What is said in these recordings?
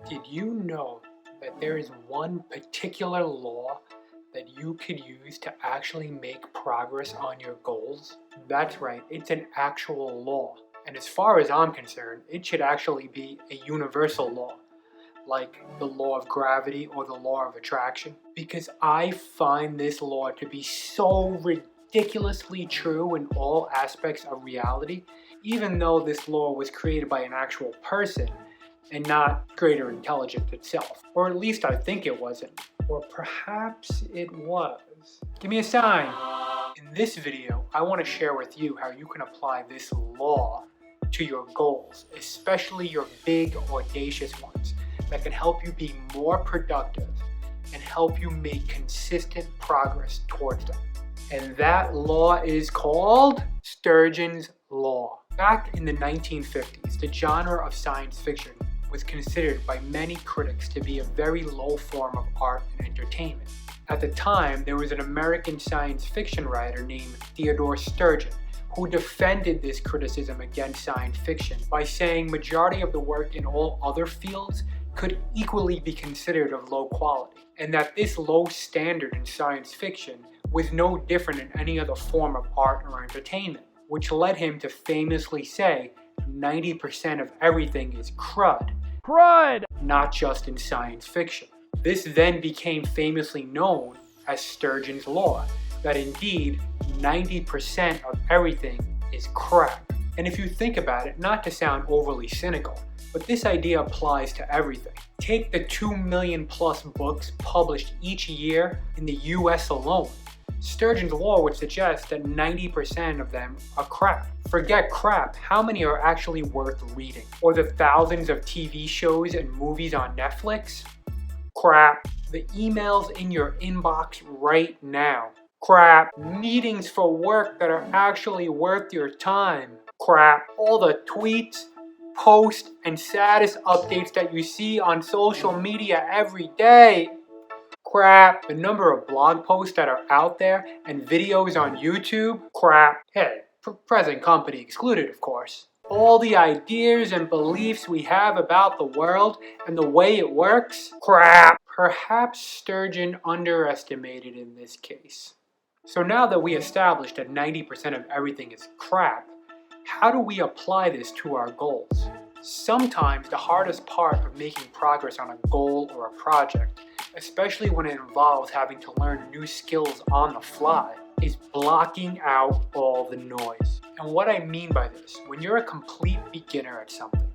Did you know that there is one particular law that you could use to actually make progress on your goals? That's right, it's an actual law. And as far as I'm concerned, it should actually be a universal law, like the law of gravity or the law of attraction, because I find this law to be so ridiculously true in all aspects of reality, even though this law was created by an actual person and not greater intelligence itself. Or at least I think it wasn't. Or perhaps it was. Give me a sign. In this video, I want to share with you how you can apply this law to your goals, especially your big, audacious ones, that can help you be more productive and help you make consistent progress towards them. And that law is called Sturgeon's Law. Back in the 1950s, the genre of science fiction was considered by many critics to be a very low form of art and entertainment. At the time, there was an American science fiction writer named Theodore Sturgeon who defended this criticism against science fiction by saying majority of the work in all other fields could equally be considered of low quality, and that this low standard in science fiction was no different in any other form of art or entertainment, which led him to famously say 90% of everything is crud. Crud! Not just in science fiction. This then became famously known as Sturgeon's Law, that indeed 90% of everything is crap. And if you think about it, not to sound overly cynical, but this idea applies to everything. Take the 2 million plus books published each year in the US alone. Sturgeon's Law would suggest that 90% of them are crap. Forget crap, how many are actually worth reading? Or the thousands of TV shows and movies on Netflix? Crap. The emails in your inbox right now? Crap. Meetings for work that are actually worth your time? Crap. All the tweets, posts, and status updates that you see on social media every day? Crap. The number of blog posts that are out there and videos on YouTube? Crap. Hey, present company excluded, of course. All the ideas and beliefs we have about the world and the way it works? Crap. Perhaps Sturgeon underestimated in this case. So now that we established that 90% of everything is crap, how do we apply this to our goals? Sometimes the hardest part of making progress on a goal or a project, especially when it involves having to learn new skills on the fly, is blocking out all the noise. And what I mean by this, when you're a complete beginner at something,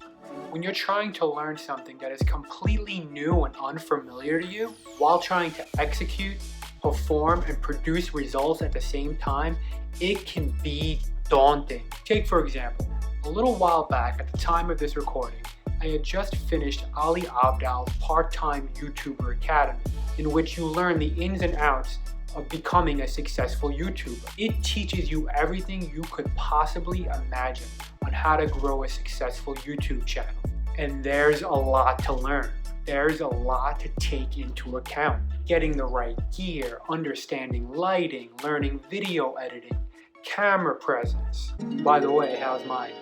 when you're trying to learn something that is completely new and unfamiliar to you, while trying to execute, perform, and produce results at the same time, it can be daunting. Take for example, a little while back at the time of this recording, I had just finished Ali Abdaal's part-time YouTuber Academy, in which you learn the ins and outs of becoming a successful YouTuber. It teaches you everything you could possibly imagine on how to grow a successful YouTube channel. And there's a lot to learn. There's a lot to take into account. Getting the right gear, understanding lighting, learning video editing, camera presence. By the way, how's mine?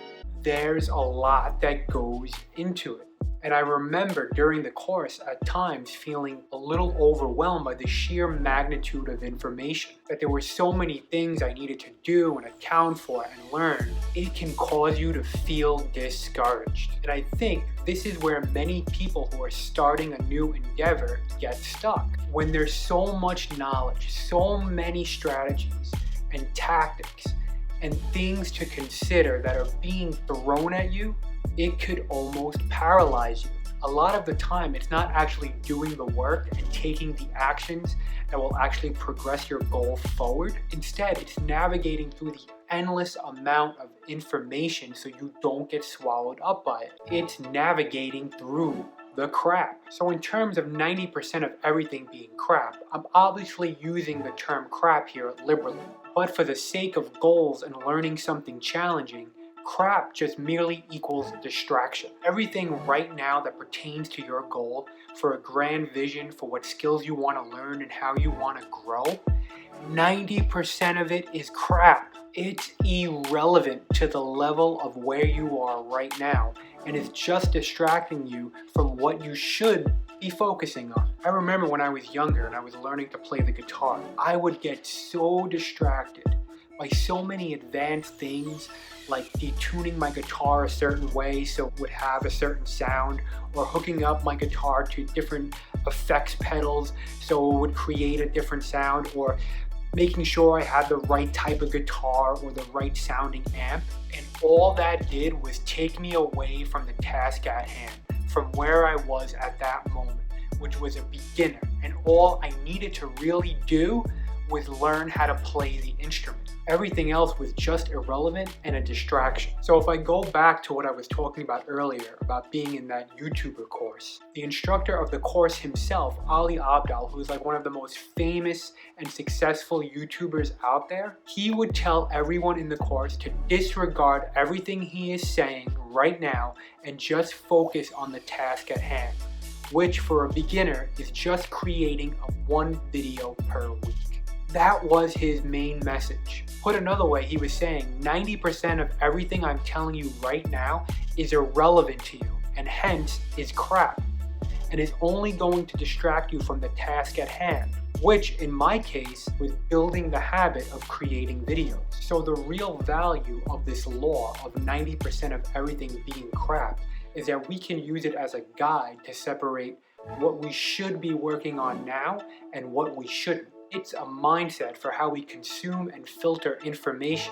There's a lot that goes into it. And I remember during the course at times feeling a little overwhelmed by the sheer magnitude of information, that there were so many things I needed to do and account for and learn. It can cause you to feel discouraged. And I think this is where many people who are starting a new endeavor get stuck. When there's so much knowledge, so many strategies and tactics and things to consider that are being thrown at you, it could almost paralyze you. A lot of the time, it's not actually doing the work and taking the actions that will actually progress your goal forward. Instead, it's navigating through the endless amount of information so you don't get swallowed up by it. It's navigating through the crap. So in terms of 90% of everything being crap, I'm obviously using the term crap here liberally. But for the sake of goals and learning something challenging, crap just merely equals distraction. Everything right now that pertains to your goal, for a grand vision, for what skills you want to learn and how you want to grow, 90% of it is crap. It's irrelevant to the level of where you are right now, and it's just distracting you from what you should be focusing on. I remember when I was younger and I was learning to play the guitar, I would get so distracted by so many advanced things, like detuning my guitar a certain way so it would have a certain sound, or hooking up my guitar to different effects pedals so it would create a different sound, or making sure I had the right type of guitar or the right sounding amp. And all that did was take me away from the task at hand, from where I was at that moment, which was a beginner. And all I needed to really do was learn how to play the instrument. Everything else was just irrelevant and a distraction. So if I go back to what I was talking about earlier, about being in that YouTuber course, the instructor of the course himself, Ali Abdaal, who's like one of the most famous and successful YouTubers out there, he would tell everyone in the course to disregard everything he is saying right now and just focus on the task at hand, which for a beginner is just creating one video per week. That was his main message. Put another way, he was saying 90% of everything I'm telling you right now is irrelevant to you, and hence is crap, and is only going to distract you from the task at hand, which in my case was building the habit of creating videos. So the real value of this law of 90% of everything being crap is that we can use it as a guide to separate what we should be working on now and what we shouldn't. It's a mindset for how we consume and filter information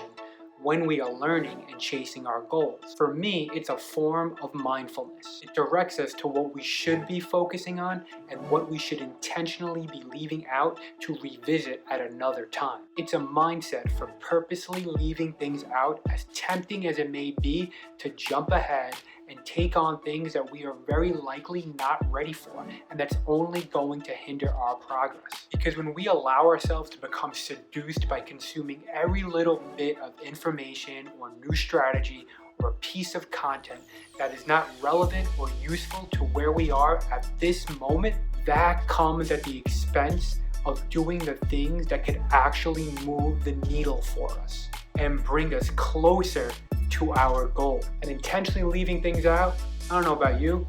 when we are learning and chasing our goals. For me, it's a form of mindfulness. It directs us to what we should be focusing on and what we should intentionally be leaving out to revisit at another time. It's a mindset for purposely leaving things out, as tempting as it may be to jump ahead and take on things that we are very likely not ready for, and that's only going to hinder our progress. Because when we allow ourselves to become seduced by consuming every little bit of information or new strategy or a piece of content that is not relevant or useful to where we are at this moment, that comes at the expense of doing the things that could actually move the needle for us and bring us closer to our goal. And intentionally leaving things out, I don't know about you,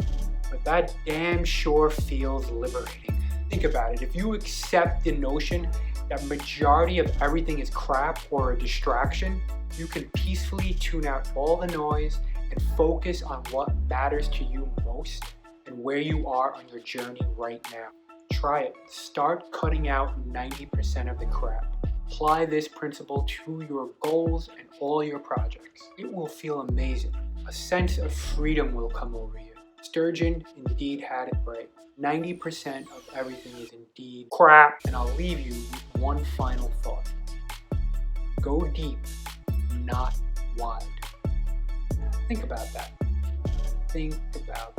but that damn sure feels liberating. Think about it. If you accept the notion that majority of everything is crap or a distraction, you can peacefully tune out all the noise and focus on what matters to you most and where you are on your journey right now. Try it. Start cutting out 90% of the crap. Apply this principle to your goals and all your projects. It will feel amazing. A sense of freedom will come over you. Sturgeon indeed had it right. 90% of everything is indeed crap. And I'll leave you with one final thought. Go deep, not wide. Think about that. Think about